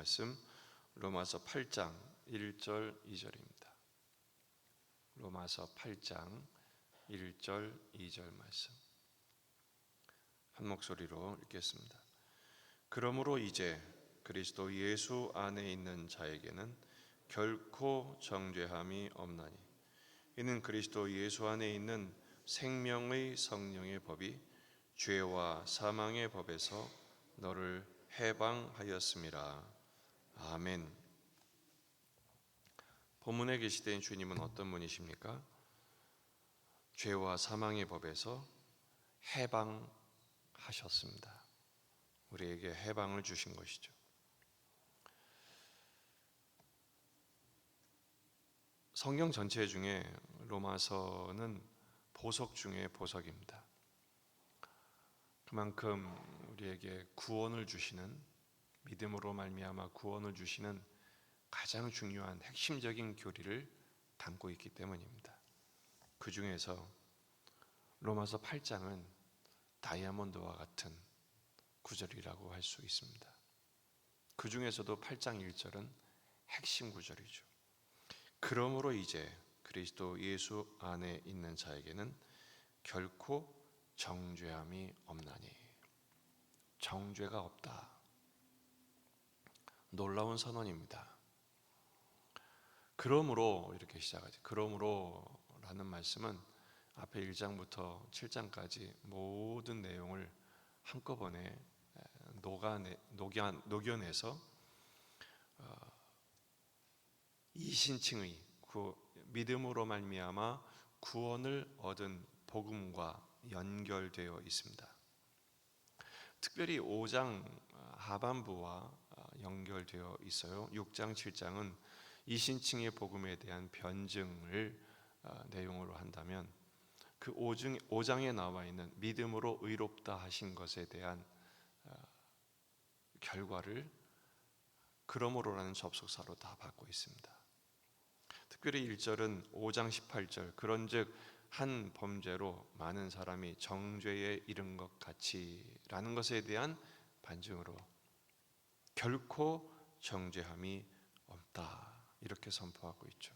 말씀 로마서 8장 1절 2절입니다. 로마서 8장 1절 2절 말씀 한 목소리로 읽겠습니다. 그러므로 이제 그리스도 예수 안에 있는 자에게는 결코 정죄함이 없나니 이는 그리스도 예수 안에 있는 생명의 성령의 법이 죄와 사망의 법에서 너를 해방하였음이라. 아멘. 본문에 계시된 주님은 어떤 분이십니까? 죄와 사망의 법에서 해방하셨습니다. 우리에게 해방을 주신 것이죠. 성경 전체 중에 로마서는 보석 중에 보석입니다. 그만큼 우리에게 구원을 주시는, 믿음으로 말미암아 구원을 주시는 가장 중요한 핵심적인 교리를 담고 있기 때문입니다. 그 중에서 로마서 8장은 다이아몬드와 같은 구절이라고 할 수 있습니다. 그 중에서도 8장 1절은 핵심 구절이죠. 그러므로 이제 그리스도 예수 안에 있는 자에게는 결코 정죄함이 없나니. 정죄가 없다. 놀라운 선언입니다. 그러므로 이렇게 시작하죠. 그러므로 라는 말씀은 앞에 1장부터 7장까지 모든 내용을 한꺼번에 녹여내서 이신칭의 믿음으로 말미암아 구원을 얻은 복음과 연결되어 있습니다. 특별히 5장 하반부와 연결되어 있어요. 6장, 7장은 이신칭의 복음에 대한 변증을 내용으로 한다면 그 5장에 나와 있는 믿음으로 의롭다 하신 것에 대한 결과를 그러므로라는 접속사로 다 받고 있습니다. 특별히 1절은 5장 18절 그런즉 한 범죄로 많은 사람이 정죄에 이른 것 같이라는 것에 대한 반증으로 결코 정죄함이 없다 이렇게 선포하고 있죠.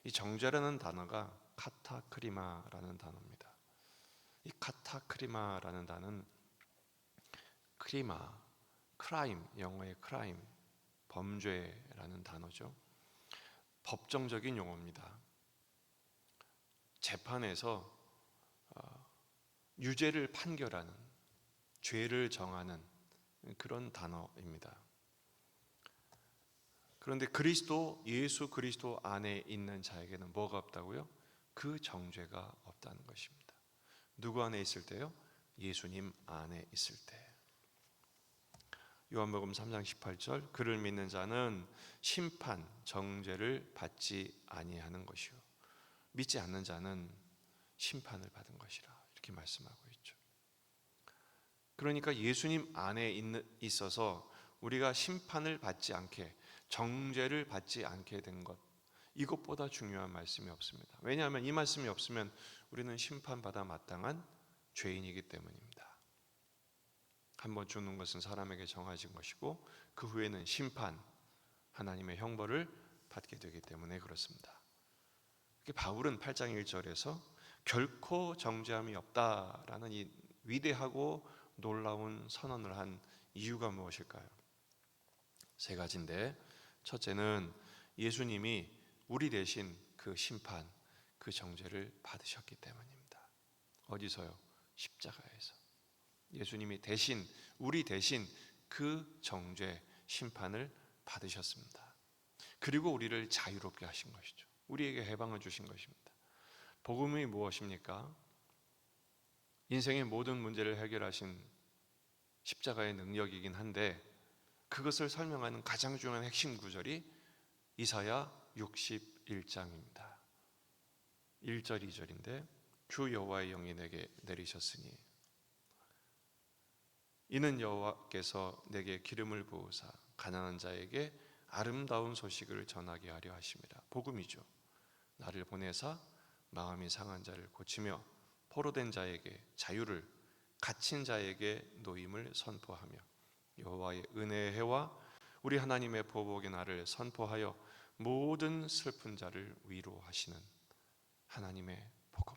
이 정죄라는 단어가 카타크리마라는 단어입니다. 이 카타크리마라는 단어는 크리마, 크라임, 영어의 크라임, 범죄라는 단어죠. 법정적인 용어입니다. 재판에서 유죄를 판결하는, 죄를 정하는 그런 단어입니다. 그런데 예수 그리스도 안에 있는 자에게는 뭐가 없다고요? 그 정죄가 없다는 것입니다. 누구 안에 있을 때요? 예수님 안에 있을 때. 요한복음 3장 18절 그를 믿는 자는 심판, 정죄를 받지 아니하는 것이요 믿지 않는 자는 심판을 받은 것이라 이렇게 말씀하고 있죠. 그러니까 예수님 안에 있어서 우리가 심판을 받지 않게, 정죄를 받지 않게 된 것, 이것보다 중요한 말씀이 없습니다. 왜냐하면 이 말씀이 없으면 우리는 심판받아 마땅한 죄인이기 때문입니다. 한번 죽는 것은 사람에게 정해진 것이고 그 후에는 심판, 하나님의 형벌을 받게 되기 때문에 그렇습니다. 바울은 8장 1절에서 결코 정죄함이 없다라는 이 위대하고 놀라운 선언을 한 이유가 무엇일까요? 세 가지인데, 첫째는 예수님이 우리 대신 그 심판, 그 정죄를 받으셨기 때문입니다. 어디서요? 십자가에서. 예수님이 대신, 우리 대신 그 정죄, 심판을 받으셨습니다. 그리고 우리를 자유롭게 하신 것이죠. 우리에게 해방을 주신 것입니다. 복음이 무엇입니까? 인생의 모든 문제를 해결하신 십자가의 능력이긴 한데 그것을 설명하는 가장 중요한 핵심 구절이 이사야 61장입니다. 1절 2절인데 주 여호와의 영이 내게 내리셨으니 이는 여호와께서 내게 기름을 부으사 가난한 자에게 아름다운 소식을 전하게 하려 하심이라. 복음이죠. 나를 보내사 마음이 상한 자를 고치며 포로된 자에게 자유를, 갇힌 자에게 노임을 선포하며 여호와의 은혜의 해와 우리 하나님의 보복의 날을 선포하여 모든 슬픈 자를 위로하시는 하나님의 복음.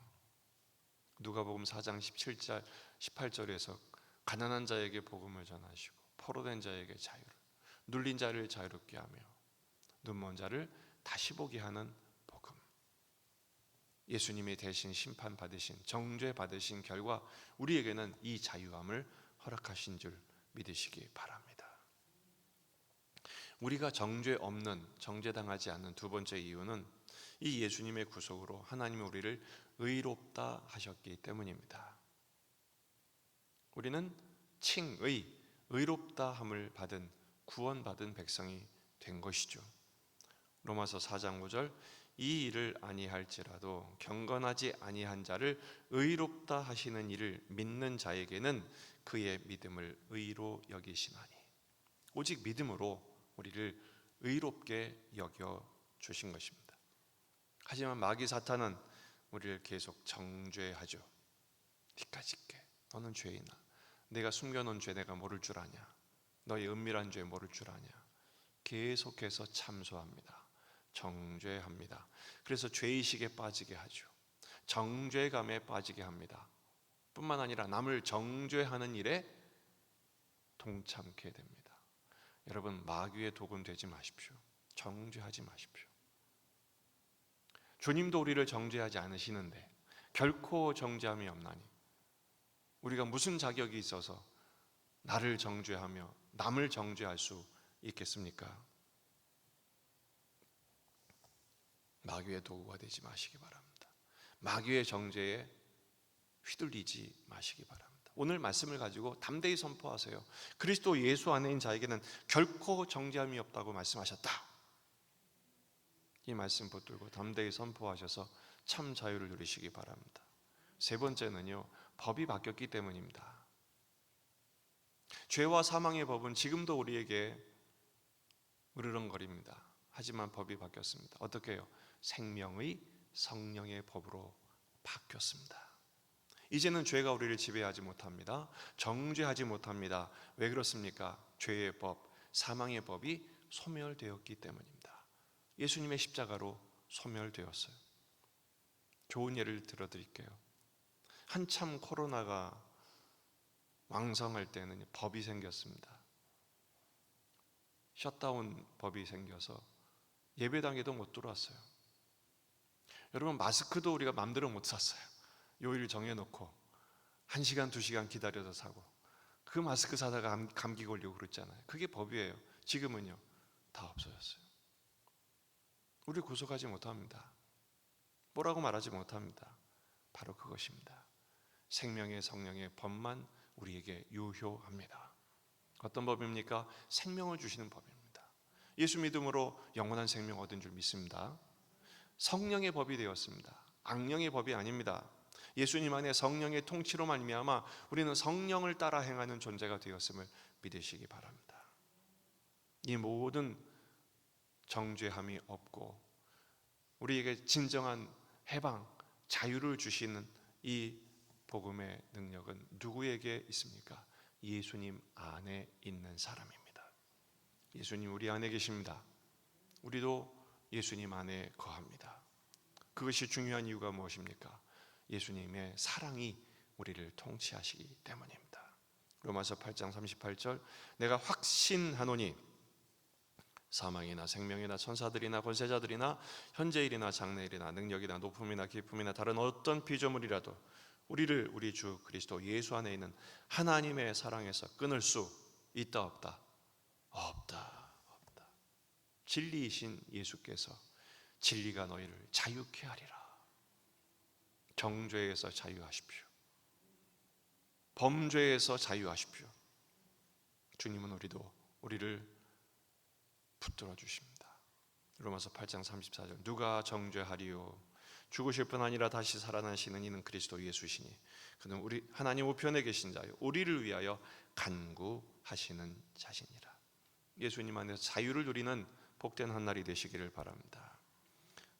누가복음 4장 17절 18절에서 가난한 자에게 복음을 전하시고 포로된 자에게 자유를, 눌린 자를 자유롭게 하며 눈먼 자를 다시 보게 하는 복음. 예수님이 대신 심판받으신, 정죄받으신 결과 우리에게는 이 자유함을 허락하신 줄 믿으시기 바랍니다. 우리가 정죄 없는, 정죄당하지 않는 두 번째 이유는 이 예수님의 구속으로 하나님이 우리를 의롭다 하셨기 때문입니다. 우리는 칭의, 의롭다함을 받은, 구원받은 백성이 된 것이죠. 로마서 4장 5절, 이 일을 아니할지라도 경건하지 아니한 자를 의롭다 하시는 이를 믿는 자에게는 그의 믿음을 의로 여기시나니. 오직 믿음으로 우리를 의롭게 여겨 주신 것입니다. 하지만 마귀 사탄은 우리를 계속 정죄하죠. 니까짓 게, 너는 죄인아, 내가 숨겨놓은 죄 내가 모를 줄 아냐, 너의 은밀한 죄 모를 줄 아냐. 계속해서 참소합니다. 정죄합니다. 그래서 죄의식에 빠지게 하죠. 정죄감에 빠지게 합니다. 뿐만 아니라 남을 정죄하는 일에 동참케 됩니다. 여러분, 마귀의 독은 되지 마십시오. 정죄하지 마십시오. 주님도 우리를 정죄하지 않으시는데 결코 정죄함이 없나니 우리가 무슨 자격이 있어서 나를 정죄하며 남을 정죄할 수 있겠습니까? 마귀의 도구가 되지 마시기 바랍니다. 마귀의 정죄에 휘둘리지 마시기 바랍니다. 오늘 말씀을 가지고 담대히 선포하세요. 그리스도 예수 안에 있는 자에게는 결코 정죄함이 없다고 말씀하셨다. 이 말씀 붙들고 담대히 선포하셔서 참 자유를 누리시기 바랍니다. 세 번째는요, 법이 바뀌었기 때문입니다. 죄와 사망의 법은 지금도 우리에게 으르렁거립니다. 하지만 법이 바뀌었습니다. 어떻게 해요? 생명의 성령의 법으로 바뀌었습니다. 이제는 죄가 우리를 지배하지 못합니다. 정죄하지 못합니다. 왜 그렇습니까? 죄의 법, 사망의 법이 소멸되었기 때문입니다. 예수님의 십자가로 소멸되었어요. 좋은 예를 들어드릴게요. 한참 코로나가 왕성할 때는 법이 생겼습니다. 셧다운 법이 생겨서 예배당에도 못 들어왔어요. 여러분, 마스크도 우리가 마음대로 못 샀어요. 요일 정해놓고 1시간, 2시간 기다려서 사고, 그 마스크 사다가 감기 걸리고 그랬잖아요. 그게 법이에요. 지금은요, 다 없어졌어요. 우리 구속하지 못합니다. 뭐라고 말하지 못합니다. 바로 그것입니다. 생명의 성령의 법만 우리에게 유효합니다. 어떤 법입니까? 생명을 주시는 법입니다. 예수 믿음으로 영원한 생명 얻은 줄 믿습니다. 성령의 법이 되었습니다. 악령의 법이 아닙니다. 예수님 안에 성령의 통치로 말미암아 우리는 성령을 따라 행하는 존재가 되었음을 믿으시기 바랍니다. 이 모든 정죄함이 없고 우리에게 진정한 해방, 자유를 주시는 이 복음의 능력은 누구에게 있습니까? 예수님 안에 있는 사람입니다. 예수님 우리 안에 계십니다. 우리도 예수님 안에 거합니다. 그것이 중요한 이유가 무엇입니까? 예수님의 사랑이 우리를 통치하시기 때문입니다. 로마서 8장 38절, 내가 확신하노니 사망이나 생명이나 천사들이나 권세자들이나 현재일이나 장래일이나 능력이나 높음이나 깊음이나 다른 어떤 피조물이라도 우리를 우리 주 그리스도 예수 안에 있는 하나님의 사랑에서 끊을 수 있다 없다? 없다. 진리이신 예수께서 진리가 너희를 자유케 하리라. 정죄에서 자유하십시오. 범죄에서 자유하십시오. 주님은 우리를 붙들어 주십니다. 로마서 8장 34절, 누가 정죄하리요? 죽으실 뿐 아니라 다시 살아나시는 이는 그리스도 예수시니 그는 우리 하나님 우편에 계신 자요 우리를 위하여 간구하시는 자시니라. 예수님 안에서 자유를 누리는 복된 한 날이 되시기를 바랍니다.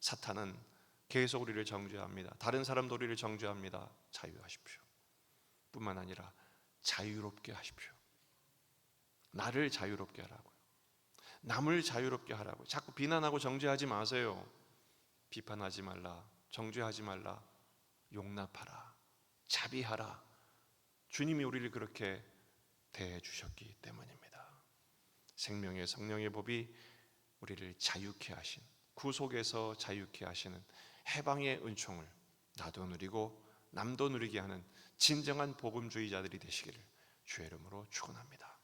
사탄은 계속 우리를 정죄합니다. 다른 사람도 우리를 정죄합니다. 자유하십시오. 뿐만 아니라 자유롭게 하십시오. 나를 자유롭게 하라고요. 남을 자유롭게 하라고. 자꾸 비난하고 정죄하지 마세요. 비판하지 말라, 정죄하지 말라, 용납하라, 자비하라. 주님이 우리를 그렇게 대해 주셨기 때문입니다. 생명의 성령의 법이 우리를 자유케 하신, 구속에서 자유케 하시는 해방의 은총을 나도 누리고 남도 누리게 하는 진정한 복음주의자들이 되시기를 주의 이름으로 축원합니다.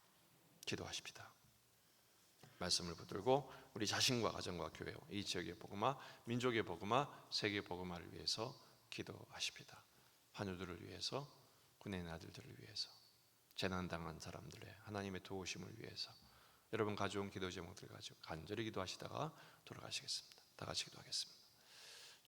기도하십시다. 말씀을 붙들고 우리 자신과 가정과 교회, 이 지역의 복음화, 민족의 복음화, 세계 복음화를 위해서 기도하십시다. 환우들을 위해서, 군인의 아들들을 위해서, 재난당한 사람들의 하나님의 도우심을 위해서 여러분 가져온 기도 제목들 가지고 간절히 기도하시다가 돌아가시겠습니다. 다 같이 기도하겠습니다.